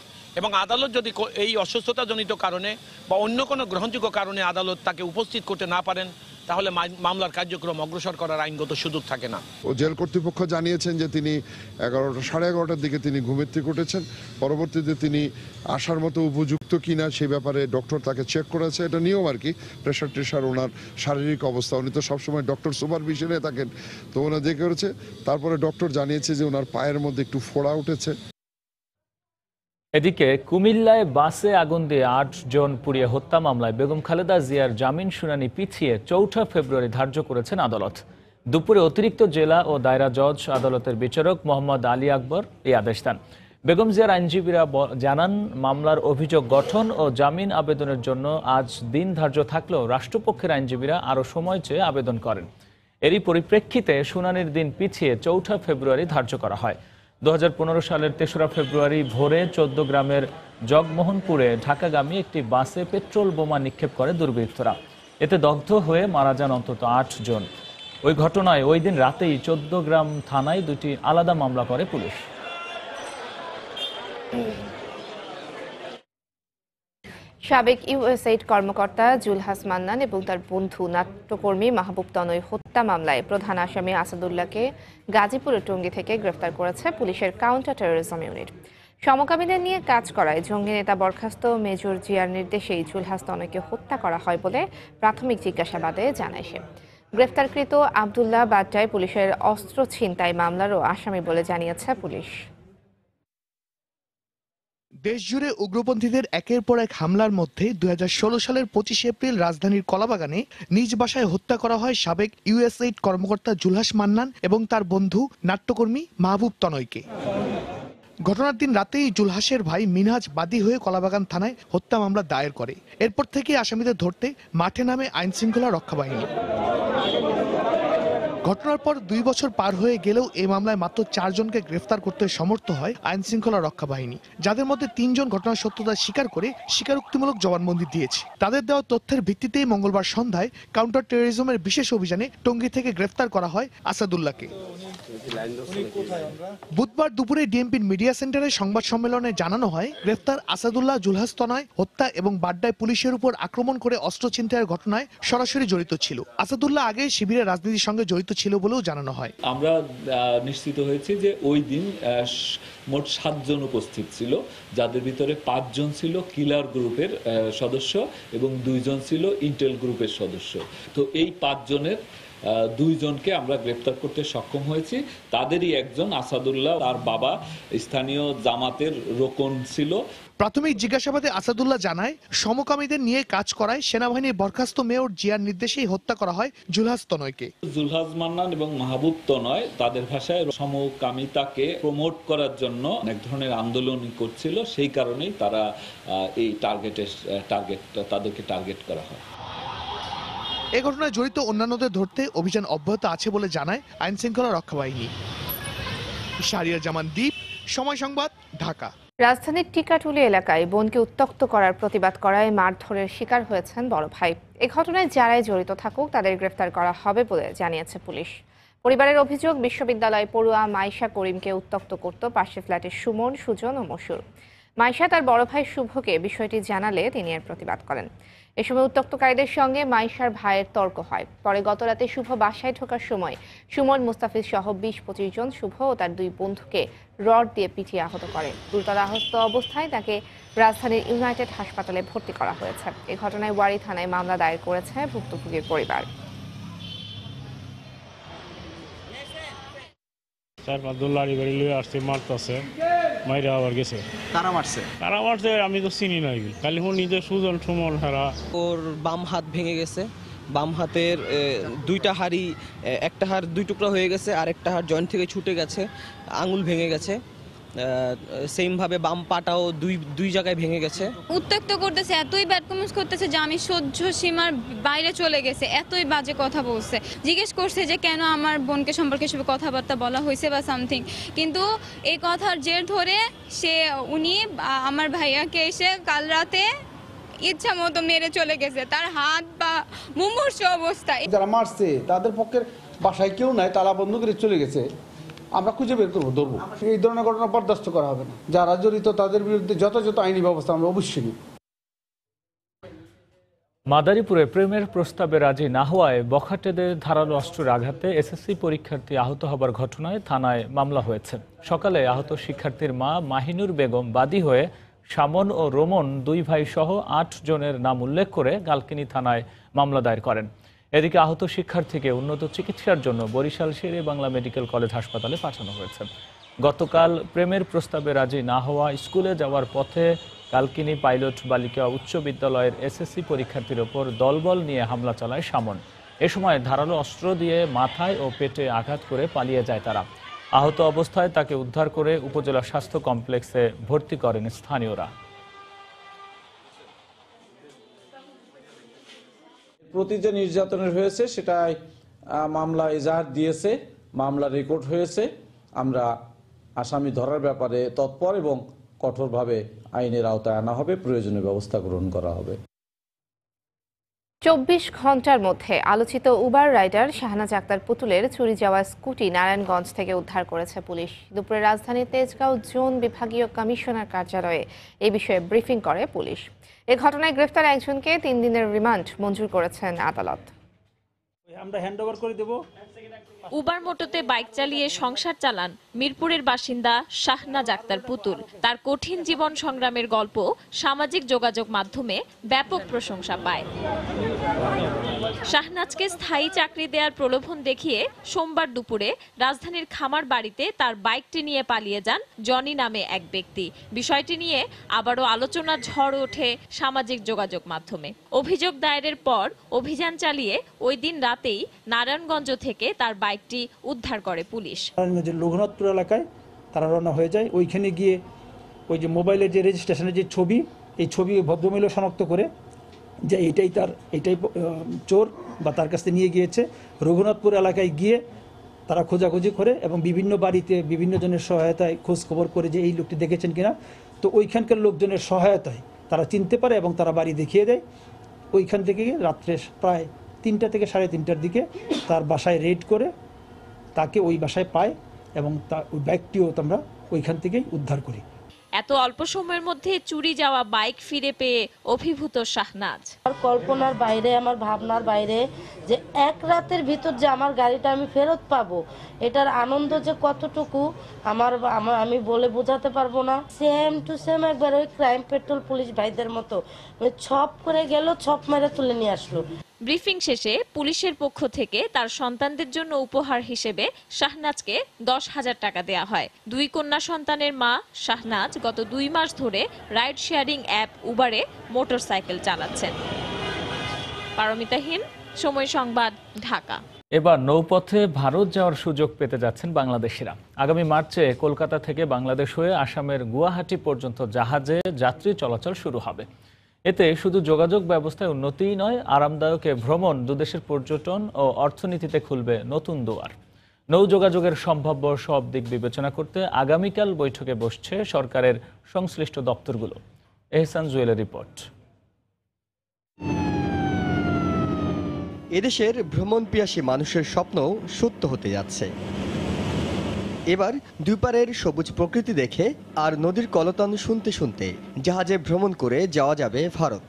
এবং আদালত যদি এই অসুস্থতাজনিত কারণে বা অন্য কোনো গ্রহণযোগ্য কারণে আদালত তাকে উপস্থিত করতে না পারেন, তাহলে মামলার কার্যক্রম অগ্রসর করার আইনগত সুযোগ থাকে না। ও জেল কর্তৃপক্ষ জানিয়েছেন যে তিনি 11:30 দিকে তিনি ঘুমের থেকে উঠেছেন। পরবর্তীতে তিনি আসার মতো উপযুক্ত কিনা সেই ব্যাপারে ডক্টর তাকে চেক করেছে। এটা নিয়ম আর কি, প্রেশার টেশার, ওনার শারীরিক অবস্থা, উনি তো সবসময় ডক্টর সুপারভিশনে থাকেন, তো ওনার দেখে করেছে। তারপরে ডক্টর জানিয়েছে যে ওনার পায়ের মধ্যে একটু ফোড়া উঠেছে। এদিকে কুমিল্লায় বাসে আগুন দিয়ে 8 জন পুড়িয়ে হত্যা মামলায় বেগম খালেদা জিয়ার জামিন শুনানি পিছিয়ে 4 ফেব্রুয়ারি ধার্য করেছেন আদালত। দুপুরে অতিরিক্ত জেলা ও দায়রা জজ আদালতের বিচারক মোহাম্মদ আলী আকবর এই আদেশ দেন। বেগম জিয়ার আইনজীবীরা জানান, মামলার অভিযোগ গঠন ও জামিন আবেদনের জন্য আজ দিন ধার্য থাকলেও রাষ্ট্রপক্ষের আইনজীবীরা আরও সময় চেয়ে আবেদন করেন। এরই পরিপ্রেক্ষিতে শুনানির দিন পিছিয়ে 4 ফেব্রুয়ারি ধার্য করা হয়। 2015 সালের 3রা ফেব্রুয়ারি ভোরে 14 গ্রামের জগমোহনপুরে ঢাকাগামী একটি বাসে পেট্রোল বোমা নিক্ষেপ করে দুর্বৃত্তরা। এতে দগ্ধ হয়ে মারা যান অন্তত 8 জন। ওই ঘটনায় ওই দিন রাতেই 14 গ্রাম থানায় 2টি আলাদা মামলা করে পুলিশ। সাবেক ইউএসএইড কর্মকর্তা জুলহাস মান্নান এবং তার বন্ধু নাট্যকর্মী মাহবুব তনয় হত্যা মামলায় প্রধান আসামি আসাদুল্লাহকে গাজীপুরের টঙ্গী থেকে গ্রেফতার করেছে পুলিশের কাউন্টার টেরোরিজম ইউনিট। সমকামীদের নিয়ে কাজ করায় জঙ্গি নেতা বরখাস্ত মেজর জিয়ার নির্দেশেই জুলহাস তনয়কে হত্যা করা হয় বলে প্রাথমিক জিজ্ঞাসাবাদে জানায় সে। গ্রেফতারকৃত আবদুল্লাহ বাড্ডায় পুলিশের অস্ত্র ছিনতাই মামলারও আসামি বলে জানিয়েছে পুলিশ। দেশজুড়ে উগ্রপন্থীদের একের পর এক হামলার মধ্যে 2016 সালের 25 এপ্রিল রাজধানীর কলাবাগানে নিজ বাসায় হত্যা করা হয় সাবেক ইউএসএইড কর্মকর্তা জুলহাস মান্নান এবং তার বন্ধু নাট্যকর্মী মাহবুব তনয়কে। ঘটনার দিন রাতেই জুলহাসের ভাই মিনহাজ বাদী হয়ে কলাবাগান থানায় হত্যা মামলা দায়ের করে। এরপর থেকে আসামিদের ধরতে মাঠে নামে আইন শৃঙ্খলা রক্ষা বাহিনী। ঘটনার পর 2 বছর পার হয়ে গেলেও এই মামলায় মাত্র 4 জনকে গ্রেফতার করতে সমর্থ হয় আইন শৃঙ্খলা রক্ষা বাহিনী, যাদের মধ্যে 3 জন ঘটনার সত্যতা স্বীকার করে স্বীকারোক্তিমূলক জবানবন্দি দিয়েছে। তাদের দেওয়া তথ্যের ভিত্তিতেই মঙ্গলবার সন্ধ্যায় কাউন্টার টেরোরিজমের বিশেষ অভিযানে টঙ্গী থেকে গ্রেফতার করা হয় আসাদুল্লাহকে। বুধবার দুপুরে ডিএমপির মিডিয়া সেন্টারে সংবাদ সম্মেলনে জানানো হয়, গ্রেফতার আসাদুল্লাহ জুলহাস তনয় হত্যা এবং বাড্ডায় পুলিশের উপর আক্রমণ করে অস্ত্র ছিনতাইয়ের ঘটনায় সরাসরি জড়িত ছিল। আসাদুল্লাহ আগে শিবিরের রাজনীতির সঙ্গে জড়িত ছিল বলেও জানানো হয়। আমরা নিশ্চিত হয়েছি যে ওই দিন মোট 7 জন উপস্থিত ছিল, যাদের ভিতরে 5 জন ছিল কিলার গ্রুপের সদস্য এবং 2 জন ছিল ইন্টেল গ্রুপের সদস্য। তো এই 5 জনের 2 জনকে আমরা গ্রেপ্তার করতে সক্ষম হয়েছি। তাদেরই একজন আসাদুল্লাহ, তার বাবা স্থানীয় জামাতের রোকন ছিল। প্রাথমিক জিজ্ঞাসাবাদে আসাদুল্লাহ জানায়, সমকামীদের নিয়ে কাজ করায় সেনাবাহিনীর বরখাস্ত মেয়র জিয়ার নির্দেশেই হত্যা করা হয় জুলহাস তনয়কে। জুলহাস মান্নান এবং মাহবুব তনয় তাদের ভাষায় সমকামিতাকে প্রমোট করার জন্য এক ধরনের আন্দোলন করছিল, সেই কারণেই তারা এই তাদেরকে টার্গেট করা হয়। এ ঘটনায় জড়িত অন্যান্যদের ধরতে অভিযান অব্যাহত আছে বলে জানায় আইন শৃঙ্খলা রক্ষা বাহিনী। শাহরিয়ার জামান দ্বীপ, সময় সংবাদ, ঢাকা। রাজধানীর টিকাটুলি এলাকায় বোনকে উত্ত্যক্ত করার প্রতিবাদ করায় মারধরের শিকার হয়েছেন বড় ভাই। এ ঘটনায় যারাই জড়িত থাকুক তাদের গ্রেফতার করা হবে বলে জানিয়েছে পুলিশ। পরিবারের অভিযোগ, বিশ্ববিদ্যালয় পড়ুয়া মাইশা করিমকে উত্ত্যক্ত করত পাশের ফ্ল্যাটের সুমন, সুজন ও মশুর। মাইশা তার বড় ভাই শুভকে বিষয়টি জানালে তিনি এর প্রতিবাদ করেন। এ সময় উত্ত্যক্তকারীদের সঙ্গে মাইশার ভাইয়ের তর্ক হয়। পরে গতরাতে শুভ বাসায় ঢোকার সময় সুমন, মুস্তাফিজ সহ 20-25 জন শুভ ও তার 2 বন্ধুকে রড দিয়ে পিটিয়ে আহত করে। গুরুতর আহত অবস্থায় তাকে রাজধানীর ইউনাইটেড হাসপাতালে ভর্তি করা হয়েছে। এ ঘটনায় ওয়ারী থানায় মামলা দায়ের করেছে ভুক্তভোগীর পরিবার। মাইরা আবার গেছে। কারা মারছে? কারা মারছে আমি তো চিনি না, খালি শুনি যে সুজন সুমন হারা। ওর বাম হাত ভেঙে গেছে, বাম হাতের 2টা হাড়ি, একটা হাড় 2 টুকরা হয়ে গেছে, আর একটা হাড় জয়েন্ট থেকে ছুটে গেছে, আঙুল ভেঙে গেছে। সেম ভাবে বাম পাটাও দুই জায়গায় ভেঙে গেছে। উত্ত্যক্ত করতেছে, এতই ব্যাড কমেন্টস করতেছে যে আমি সহ্য সীমার বাইরে চলে গেছে, এতই বাজে কথা বলছে। জিজ্ঞেস করছে যে কেন আমার বোনকে সম্পর্কে সব কথাবার্তা বলা হয়েছে বা সামথিং, কিন্তু এই কথার জের ধরে উনি আমার ভাইয়াকে এসে কাল রাতে ইচ্ছা মতো মেরে চলে গেছে। তার হাত বা মুমূর্ষ অবস্থায়। যারা মারছে তাদের পক্ষে বাসায় কেউ নাই, তালা বন্ধ করে চলে গেছে। আমরা খুঁজে বের করবো, ধরবো। এই ধরনের ঘটনা বরদাস্ত করা হবে না। যারা জড়িত তাদের বিরুদ্ধে যথাযথ আইনি ব্যবস্থা আমরা অবশ্যই নিই। মাদারীপুরে প্রেমের প্রস্তাবে রাজি না হওয়ায় বখাটেদের ধারালো অস্ত্রের আঘাতে এসএসসি পরীক্ষার্থী আহত হবার ঘটনায় থানায় মামলা হয়েছে। সকালে আহত শিক্ষার্থীর মা মাহিনুর বেগম বাদী হয়ে শামন ও রোমন 2 ভাই সহ 8 জনের নাম উল্লেখ করে গালকিনি থানায় মামলা দায়ের করেন। এদিকে আহত শিক্ষার্থীকে উন্নত চিকিৎসার জন্য বরিশাল শেরে বাংলা মেডিকেল কলেজ হাসপাতালে পাঠানো হয়েছে। গতকাল প্রেমের প্রস্তাবে রাজি না হওয়া স্কুলে যাওয়ার পথে কালকিনি পাইলট বালিকা উচ্চ বিদ্যালয়ের এসএসসি পরীক্ষার্থীর ওপর দলবল নিয়ে হামলা চালায় শামন। এ সময় ধারালো অস্ত্র দিয়ে মাথায় ও পেটে আঘাত করে পালিয়ে যায় তারা। আহত অবস্থায় তাকে উদ্ধার করে উপজেলা স্বাস্থ্য কমপ্লেক্সে ভর্তি করেন স্থানীয়রা। প্রতি যে নির্যাতনের হয়েছে সেটাই মামলা এজাহার দিয়েছে, মামলা রেকর্ড হয়েছে। আমরা আসামি ধরার ব্যাপারে তৎপর এবং কঠোরভাবে আইনের আওতায় আনা হবে, প্রয়োজনীয় ব্যবস্থা গ্রহণ করা হবে। 24 ঘন্টার মধ্যে আলোচিত উবার রাইডার শাহনাজ আক্তার পুতুলের চুরি যাওয়া স্কুটি নারায়ণগঞ্জ থেকে উদ্ধার করেছে পুলিশ। দুপুরে রাজধানীর তেজগাঁও জোন বিভাগীয় কমিশনার কার্যালয়ে এ বিষয়ে ব্রিফিং করে পুলিশ। এ ঘটনায় গ্রেফতার একজনকে 3 দিনের রিমান্ড মঞ্জুর করেছেন আদালত। আমরা হ্যান্ডওভার করে দেব। উবার মোটোতে বাইক চালিয়ে সংসার চালান মিরপুরের বাসিন্দা শাহনাজ আক্তার পুতুল। তার কঠিন জীবন সংগ্রামের গল্প সামাজিক যোগাযোগ মাধ্যমে ব্যাপক প্রশংসা পায়। শাহনাজকে স্থায়ী চাকরি দেওয়ার প্রলোভন দেখিয়ে সোমবার দুপুরে রাজধানীর খামার বাড়িতে তার বাইকটি নিয়ে পালিয়ে যান জনি নামে এক ব্যক্তি। বিষয়টি নিয়ে আবারও আলোচনার ঝড় ওঠে সামাজিক যোগাযোগ মাধ্যমে। অভিযোগ দায়েরের পর অভিযান চালিয়ে ওই দিন রাতেই নারায়ণগঞ্জ থেকে তার বাইকটি উদ্ধার করে পুলিশ। রঘুনাথপুর এলাকায় তারা রওনা হয়ে যায়। ওইখানে গিয়ে ওই যে মোবাইলের যে রেজিস্ট্রেশনের যে ছবি, এই ছবি ভদ্রমহিলা শনাক্ত করে যে এটাই চোর বা তার কাছে নিয়ে গিয়েছে। রঘুনাথপুর এলাকায় গিয়ে তারা খোঁজাখুঁজি করে এবং বিভিন্ন বাড়িতে বিভিন্ন জনের সহায়তায় খোঁজ খবর করে যে এই লোকটি দেখেছেন কিনা। তো ওইখানকার লোকজনের সহায়তায় তারা চিনতে পারে এবং তারা বাড়ি দেখিয়ে দেয়। ওইখান থেকে রাত্রে প্রায় 3টা থেকে 3:30টার দিকে তার বাসায় রেড করে তাকে ওই বাসায় পায় এবং ওই বাইকটিও আমরা ওইখান থেকেই উদ্ধার করি। এত অল্প সময়ের মধ্যে চুরি যাওয়া বাইক ফিরে পেয়ে অভিভূত শাহনাজ। কল্পনার বাইরে, আমার ভাবনার বাইরে যে এক রাতের ভিতর যে আমার গাড়িটা আমি ফেরত পাবো, এটার আনন্দ যে কতটুকু আমি বলে বোঝাতে পারবো না। সেম টু সেম একবার ওই ক্রাইম পেট্রোল পুলিশ ভাইদের মতো ছপ করে গেল, ছপ মেরে তুলে নিয়ে আসলো। ব্রিফিং শেষে পুলিশের পক্ষ থেকে তার সন্তানদের জন্য উপহার হিসেবে শাহনাজকে 10,000 টাকা দেয়া হয়। 2 কন্যা সন্তানের মা শাহনাজ গত 2 মাস ধরে রাইড শেয়ারিং অ্যাপ উবারে মোটরসাইকেল চালাচ্ছেন। পারমিতাহীন, সময় সংবাদ, ঢাকা। এবার নৌপথে ভারত যাওয়ার সুযোগ পেতে যাচ্ছেন বাংলাদেশিরা। আগামী মার্চে কলকাতা থেকে বাংলাদেশ হয়ে আসামের গুয়াহাটি পর্যন্ত জাহাজে যাত্রী চলাচল শুরু হবে। এতে শুধু যোগাযোগ ব্যবস্থায় উন্নতিই নয়, আরামদায়ক ভ্রমণ দুদেশের পর্যটন ও অর্থনীতিতে খুলবে নতুন দুয়ার। নৌ যোগাযোগের সম্ভাব্য সব দিক বিবেচনা করতে আগামীকাল বৈঠকে বসছে সরকারের সংশ্লিষ্ট দপ্তরগুলো। এহসান জুয়েলের রিপোর্ট। এদেশের ভ্রমণ পিয়াসী মানুষের স্বপ্ন সত্য হতে যাচ্ছে। এবার দুই পারের সবুজ প্রকৃতি দেখে আর নদীর কলতান শুনতে শুনতে জাহাজে ভ্রমণ করে যাওয়া যাবে ভারত।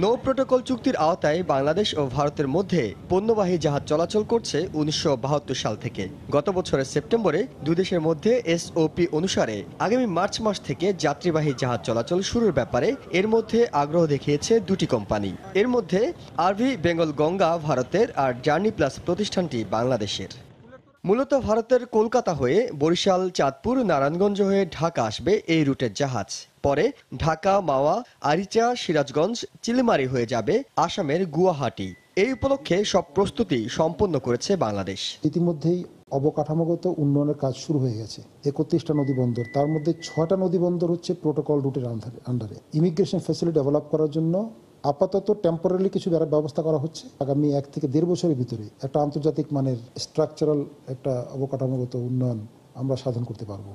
নৌ প্রোটোকল চুক্তির আওতায় বাংলাদেশ ও ভারতের মধ্যে পণ্যবাহী জাহাজ চলাচল করছে 1972 সাল থেকে। গত বছরের সেপ্টেম্বরে দুই দেশের মধ্যে এসওপি অনুসারে আগামী মার্চ মাস থেকে যাত্রীবাহী জাহাজ চলাচল শুরুর ব্যাপারে এর মধ্যে আগ্রহ দেখিয়েছে দুটি কোম্পানি। এর মধ্যে আরভি বেঙ্গল গঙ্গা ভারতের আর জার্নি প্লাস প্রতিষ্ঠানটি বাংলাদেশের। মূলত ভারতের কলকাতা হয়ে বরিশাল, চাঁদপুর, নারায়ণগঞ্জ হয়ে ঢাকা আসবে এই রুটের জাহাজ। পরে ঢাকা, মাওয়া, আরিচা, সিরাজগঞ্জ, চিলমারি হয়ে যাবে আসামের গুয়াহাটি। এই উপলক্ষে সব প্রস্তুতি সম্পন্ন করেছে বাংলাদেশ। ইতিমধ্যেই অবকাঠামোগত উন্নয়নের কাজ শুরু হয়ে গেছে। 31টা নদী বন্দর, তার মধ্যে 6টা নদী বন্দর হচ্ছে প্রোটোকল রুটের আন্ডারে। ইমিগ্রেশন ফ্যাসিলিটি ডেভেলপ করার জন্য আপাতত টেম্পোরারি কিছু ব্যবস্থা করা হচ্ছে। আগামী 1 থেকে 1.5 বছরের ভিতরে একটা আন্তর্জাতিক মানের স্ট্রাকচারাল একটা অবকাঠামোগত উন্নয়ন আমরা সাধন করতে পারবো।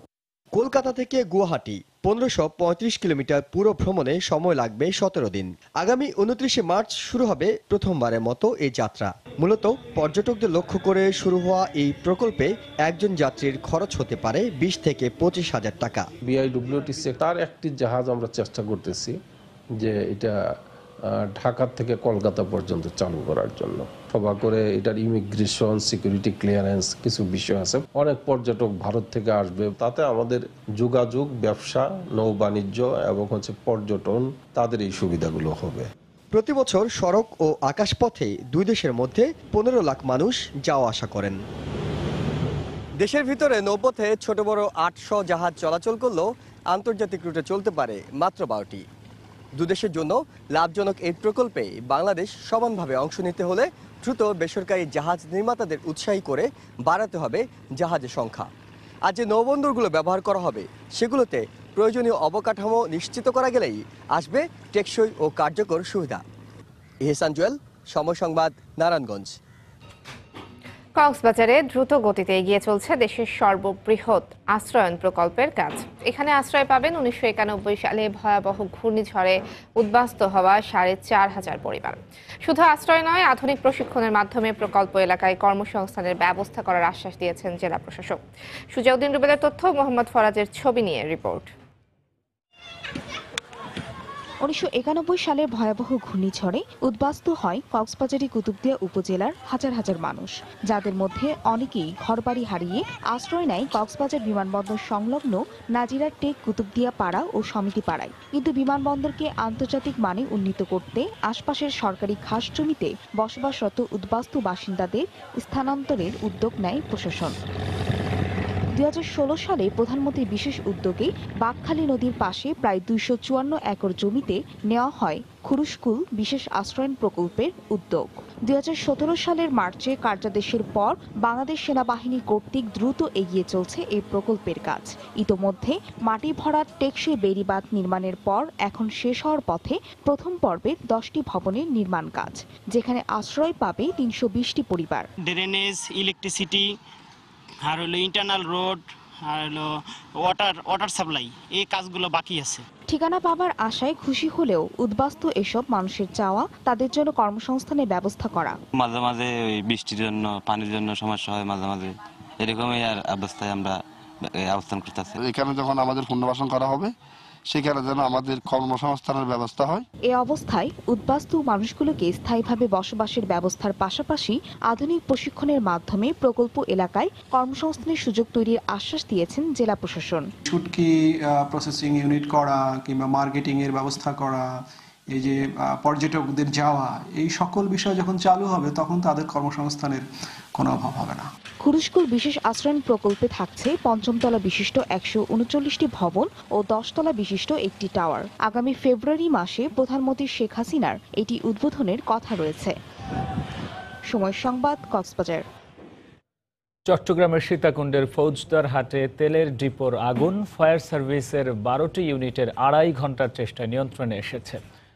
কলকাতা থেকে গুয়াহাটি 1535 কিলোমিটার পুরো ভ্রমণে সময় লাগবে 17 দিন। আগামী 29শে মার্চ শুরু হবে প্রথমবারের মতো এই যাত্রা। মূলত পর্যটকদের লক্ষ্য করে শুরু হওয়া এই প্রকল্পে একজন যাত্রীর খরচ হতে পারে 20 থেকে 25,000 টাকা। বিআইডব্লিউটিসি তার একটি জাহাজ আমরা চেষ্টা করতেছি যে এটা ঢাকা থেকে কলকাতা পর্যন্ত চালু করার জন্য। সভা করে এটার ইমিগ্রেশন, সিকিউরিটি ক্লিয়ারেন্স কিছু বিষয় আছে। অনেক পর্যটক ভারত থেকে আসবে, তাতে আমাদের যোগাযোগ, ব্যবসা, নৌ বাণিজ্য এবং পর্যটন তাদের এই সুবিধাগুলো হবে। প্রতি বছর সড়ক ও আকাশপথে দুই দেশের মধ্যে 15 লাখ মানুষ যাওয়া আসা করেন। দেশের ভিতরে নৌপথে ছোট বড় 800 জাহাজ চলাচল করলেও আন্তর্জাতিক রুটে চলতে পারে মাত্র 12টি। দুদেশের জন্য লাভজনক এই প্রকল্পে বাংলাদেশ সমানভাবে অংশ নিতে হলে দ্রুত বেসরকারি জাহাজ নির্মাতাদের উৎসাহী করে বাড়াতে হবে জাহাজের সংখ্যা। আর যে নৌবন্দরগুলো ব্যবহার করা হবে সেগুলোতে প্রয়োজনীয় অবকাঠামো নিশ্চিত করা গেলেই আসবে টেকসই ও কার্যকর সুবিধা। এহসান জুয়েল, সময় সংবাদ, নারায়ণগঞ্জ। কক্সবাজারে দ্রুত গতিতে এগিয়ে চলছে দেশের সর্ববৃহৎ আশ্রয়ন প্রকল্পের কাজ। এখানে আশ্রয় পাবেন 1991 সালে ভয়াবহ ঘূর্ণিঝড়ে উদ্বাস্তু হওয়া 4,500 পরিবার। শুধু আশ্রয় নয়, আধুনিক প্রশিক্ষণের মাধ্যমে প্রকল্প এলাকায় কর্মসংস্থানের ব্যবস্থা করার আশ্বাস দিয়েছেন জেলা প্রশাসক। সুজাউদ্দিন রুবেলের তথ্য, মোহাম্মদ ফরাজের ছবি নিয়ে রিপোর্ট। 1991 সালের ভয়াবহ ঘূর্ণিঝড়ে উদ্বাস্তু হয় কক্সবাজারি কুতুবদিয়া উপজেলার হাজার হাজার মানুষ, যাদের মধ্যে অনেকেই ঘরবাড়ি হারিয়ে আশ্রয় নেয় কক্সবাজার বিমানবন্দর সংলগ্ন নাজিরা টেক কুতুবদিয়া পাড়া ও সমিতি পাড়ায়। কিন্তু বিমানবন্দরকে আন্তর্জাতিক মানে উন্নীত করতে আশপাশের সরকারি খাস জমিতে বসবাসরত উদ্বাস্তু বাসিন্দাদের স্থানান্তরের উদ্যোগ নেয় প্রশাসন। 2016 সালে প্রধানমন্ত্রীর বিশেষ উদ্যোগে বাঘখালী নদীর পাশে প্রায় 254 একর জমিতে নেওয়া হয় খুরুশকুল বিশেষ আশ্রয়ন প্রকল্পের উদ্যোগ। 2017 সালের মার্চে কার্যাদেশের পর বাংলাদেশ সেনাবাহিনী কর্তৃক দ্রুত এগিয়ে চলছে এই প্রকল্পের কাজ। ইতোমধ্যে মাটি ভরা টেকসই বেড়িবাঁধ নির্মাণের পর এখন শেষ হওয়ার পথে প্রথম পর্বের 10টি ভবনের নির্মাণ কাজ, যেখানে আশ্রয় পাবে 320টি পরিবার। ড্রেনেজ, ইলেকট্রিসিটি, আর হলো ইন্টারনাল রোড, আর হলো ওয়াটার সাপ্লাই, এই কাজগুলো বাকি আছে। ঠিকানা পাবার আশায় খুশি হলেও উদ্বাস্তু এসব মানুষের চাওয়া তাদের জন্য কর্মসংস্থানের ব্যবস্থা করা। মাঝে মাঝে বৃষ্টির জন্য, পানির জন্য সমস্যা হয়, মাঝে মাঝে এরকমই আর অবস্থায় আমরা অবস্থান করতেছি। এখানে যখন আমাদের পুনর্বাসন করা হবে, সেখানে যেন আমাদের কর্মসংস্থানের ব্যবস্থা হয়। এ অবস্থায় উদ্বাস্তু মানুষগুলোকে স্থায়ীভাবে বসবাসের ব্যবস্থার পাশাপাশি আধুনিক প্রশিক্ষণের মাধ্যমে প্রকল্প এলাকায় কর্মসংস্থানের সুযোগ তৈরির আশ্বাস দিয়েছেন জেলা প্রশাসন। শুটকি প্রসেসিং ইউনিট করা কিংবা মার্কেটিং এর ব্যবস্থা করা, এই যে পর্যটকদের যাওয়া, এই সকল বিষয় যখন চালু হবে তখন তাদের কর্মসংস্থানের কোনো অভাব হবে না। খুরুশকুল বিশেষ আশ্রয়ন প্রকল্পে থাকছে 5ম তলা বিশিষ্ট 139টি ভবন ও 10 তলা বিশিষ্ট একটি টাওয়ার। আগামী ফেব্রুয়ারি মাসে প্রধানমন্ত্রী শেখ হাসিনার এটি উদ্বোধনের কথা রয়েছে। সময় সংবাদ, কক্সবাজার। চট্টগ্রামের সীতাকুণ্ডের ফৌজদার হাটে তেলের ডিপোর আগুন ফায়ার সার্ভিসের 12টি ইউনিটের 2.5 ঘন্টার চেষ্টায় নিয়ন্ত্রণে এসেছে।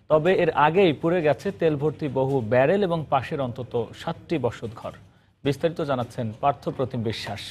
তবে এর আগেই পুড়ে গেছে তেল ভর্তি বহু ব্যারেল এবং পাশের অন্তত 7টি বসতঘর। বিস্তারিত জানাচ্ছেন পার্থ প্রতিম বিশ্বাস।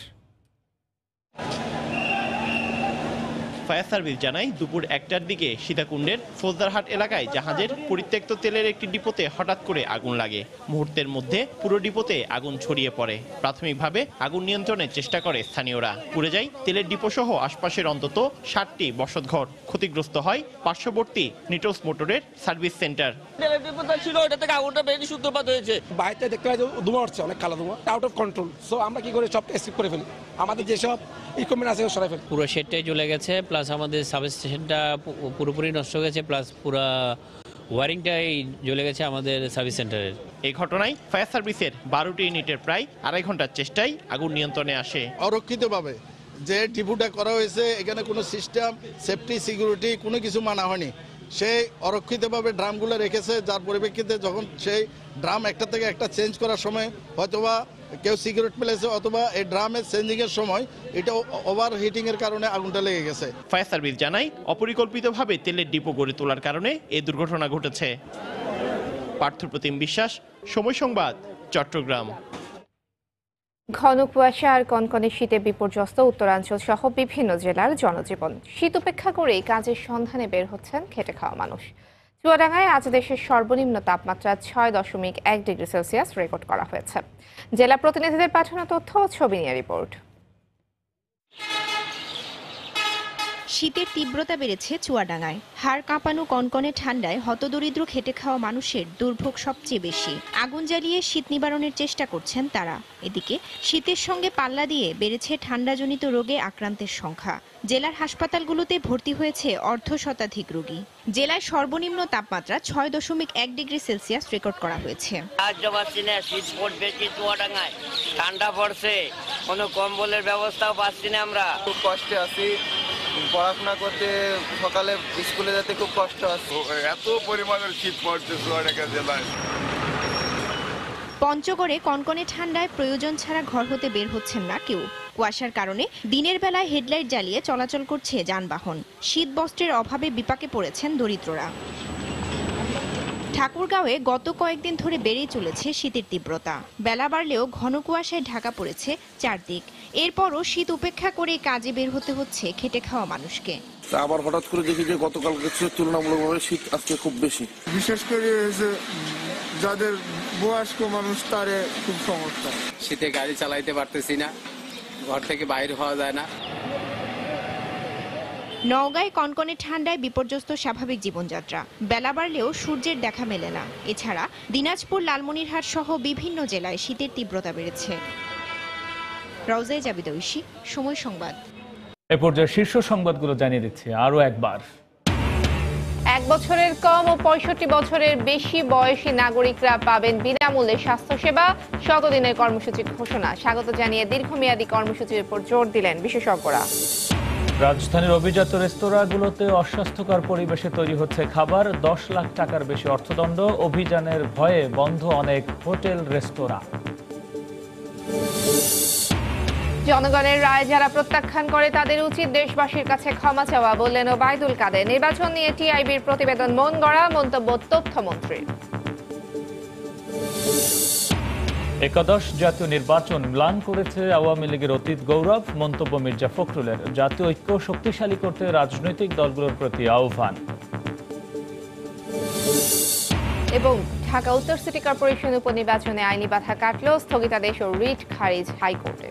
ফায়ার সার্ভিস জানায় দুপুর 1টার দিকে সীতাকুণ্ডের ফৌজদারহাট এলাকায় জাহাজের পরিত্যক্ত তেলের একটি ডিপোতে হঠাৎ করে আগুন লাগে। মুহূর্তের মধ্যে পুরো ডিপোতে আগুন ছড়িয়ে পড়ে। প্রাথমিকভাবে আগুন নিয়ন্ত্রণের চেষ্টা করে স্থানীয়রা। পুড়ে যায় তেলের ডিপো সহ আশপাশের অন্তত 7টি বসতঘর। ক্ষতিগ্রস্ত হয় পার্শ্ববর্তী নিটোস মোটরের সার্ভিস সেন্টার। তেলের ডিপোটা ছিল, ওটা থেকে আগুনটা বেশি সূত্রপাত হয়েছে। বাইরে দেখতে পাই ধোঁয়া হচ্ছে, অনেক কালো ধোঁয়া, আউট অফ কন্ট্রোল। সো আমরা কি করে সবটা স্কিপ করে ফেলি, আমাদের যেসব ইকুইপমেন্ট আছে সরাই ফেলি। পুরো শেডটাই জ্বলে গেছে, প্লাস আমাদের সাবস্টেশনটা পুরোপুরি নষ্ট হয়ে গেছে, প্লাস পুরো ওয়ারিংটাই জ্বলে গেছে আমাদের সার্ভিস সেন্টারের। এই ঘটনায় ফায়ার সার্ভিসের 12টি ইউনিটের প্রায় 2.5 ঘন্টার চেষ্টায় আগুন নিয়ন্ত্রণে আসে। অরক্ষিতভাবে যে ডিপুটা করা হয়েছে, এখানে কোনো সিস্টেম, সেফটি, সিকিউরিটি কোনো কিছু মানা হয়নি। সেই অরক্ষিতভাবে ড্রামগুলো রেখেছে, যার পরিপ্রেক্ষিতে যখন সেই ড্রাম একটা থেকে একটা চেঞ্জ করার সময় হয়তোবা কেউ সিগারেট ফেলেছে, অথবা এই ড্রামের চেঞ্জিং এর সময় এটা ওভার হিটিং এর কারণে আগুনটা লেগে গেছে। ফায়ার সার্ভিস জানায় অপরিকল্পিতভাবে তেলের ডিপো গড়ে তোলার কারণে এই দুর্ঘটনা ঘটেছে। পার্থ প্রতিম বিশ্বাস, সময় সংবাদ, চট্টগ্রাম। ঘন কুয়াশা আর কনকনে শীতে বিপর্যস্ত উত্তরাঞ্চল সহ বিভিন্ন জেলার জনজীবন। শীত উপেক্ষা করেই কাজের সন্ধানে বের হচ্ছেন খেটে খাওয়া মানুষ। চুয়াডাঙ্গায় আজ দেশের সর্বনিম্ন তাপমাত্রা 6.1 ডিগ্রি সেলসিয়াস রেকর্ড করা হয়েছে। জেলা প্রতিনিধিদের পাঠানো তথ্য ও ছবি নিয়ে রিপোর্ট। শীতের তীব্রতা বেড়েছে চুয়াডাঙ্গায়। হাড় কাঁপানো কনকনে ঠান্ডায় হতদরিদ্র খেটে খাওয়া মানুষের দুর্ভোগ সবচেয়ে বেশি। আগুন জ্বালিয়ে শীত নিবারণের চেষ্টা করছেন তারা। এদিকে শীতের সঙ্গে পাল্লা দিয়ে বেড়েছে ঠান্ডাজনিত রোগে আক্রান্তের সংখ্যা। জেলার হাসপাতালগুলোতে ভর্তি হয়েছে 1/2 রোগী। জেলায় সর্বনিম্ন তাপমাত্রা 6.1 ডিগ্রি সেলসিয়াস রেকর্ড করা হয়েছে। শীত পড়বে কি চুয়াডাঙ্গায়, ঠান্ডা পড়ছে, কোনো কম্বলের ব্যবস্থাও পাচ্ছি না। আমরা খুব কষ্টে আছি, পড়াশোনা করতে, সকালে স্কুলে যেতে খুব কষ্ট আছে। এত পরিমাণের শীত পড়ছে চুয়াডাঙ্গা জেলায়। পঞ্চগড়ে কনকনে ঠান্ডায় প্রয়োজন ছাড়া ঘর হতে বের হচ্ছেন না কেউ। কুয়াশার কারণে দিনের বেলায় হেডলাইট জ্বালিয়ে চলাচল করছে যানবাহন। শীত বস্ত্রের অভাবে বিপাকে পড়েছেন দরিদ্ররা। ঠাকুরগাঁওয়ে গত কয়েকদিন ধরে বেড়েই চলেছে শীতের তীব্রতা। বেলা বাড়লেও ঘন কুয়াশায় ঢাকা পড়েছে চারদিক। এরপরও শীত উপেক্ষা করে কাজে বের হতে হচ্ছে খেটে খাওয়া মানুষকে। আবার হঠাৎ করে দেখি যে গতকালকে তুলনামূলকভাবে শীত আজকে খুব বেশি, বিশেষ করে যাদের বয়স্ক মানুষ তারে খুব সমস্যা। শীতে গাড়ি চালাইতে পারতেছি না, ঘর থেকে বাইরে হওয়া যায় না। নওগাঁয় কনকনে ঠান্ডায় বিপর্যস্ত স্বাভাবিক জীবনযাত্রা। বেলা বাড়লেও সূর্যের দেখা মেলে না। এছাড়া দিনাজপুর, লালমনিরহাট সহ বিভিন্ন জেলায় শীতের তীব্রতা বেড়েছে। রওজায়ে জাবিদ ঐশী, সময় সংবাদ। এ পর্যায়ে শীর্ষ সংবাদগুলো জানিয়ে দিচ্ছি আরও একবার। 1 বছরের কম ও 65 বছরের বেশি বয়সী নাগরিকরা পাবেন বিনামূল্যে স্বাস্থ্যসেবা। শতদিনের কর্মসূচির ঘোষণা। স্বাগত জানিয়ে দীর্ঘমেয়াদী কর্মসূচির উপর জোর দিলেন বিশেষজ্ঞরা। রাজধানীর অভিজাত রেস্তোরাঁগুলোতে অস্বাস্থ্যকর পরিবেশে তৈরি হচ্ছে খাবার। 10 লাখ টাকার বেশি অর্থদণ্ড। অভিযানের ভয়ে বন্ধ অনেক হোটেল রেস্তোরাঁ। জনগণের রায় যারা প্রত্যাখ্যান করে তাদের উচিত দেশবাসীর কাছে ক্ষমা চাওয়া, বললেন ওবায়দুল কাদের। নির্বাচন নিয়ে টিআইবির প্রতিবেদন মন গড়া, মন্তব্য তথ্যমন্ত্রীর। একাদশ জাতীয় নির্বাচন ম্লান করেছে আওয়ামী লীগের অতীত গৌরব, মন্তব্য মির্জা ফখরুলের। জাতীয় ঐক্য শক্তিশালী করতে রাজনৈতিক দলগুলোর প্রতি আহ্বান। এবং ঢাকা উত্তর সিটি কর্পোরেশন উপনির্বাচনে আইনি বাধা কাটল, স্থগিতাদেশ ও রিট খারিজ হাইকোর্টে।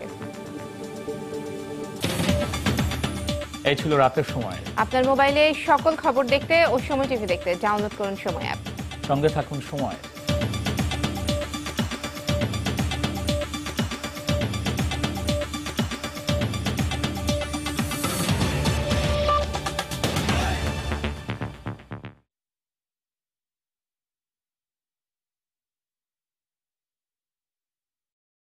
এই ছিল রাতের সময়। আপনার মোবাইলে সকল খবর দেখতে ও সময় টিভি দেখতে ডাউনলোড করুন সময় অ্যাপ। সঙ্গে থাকুন সময়।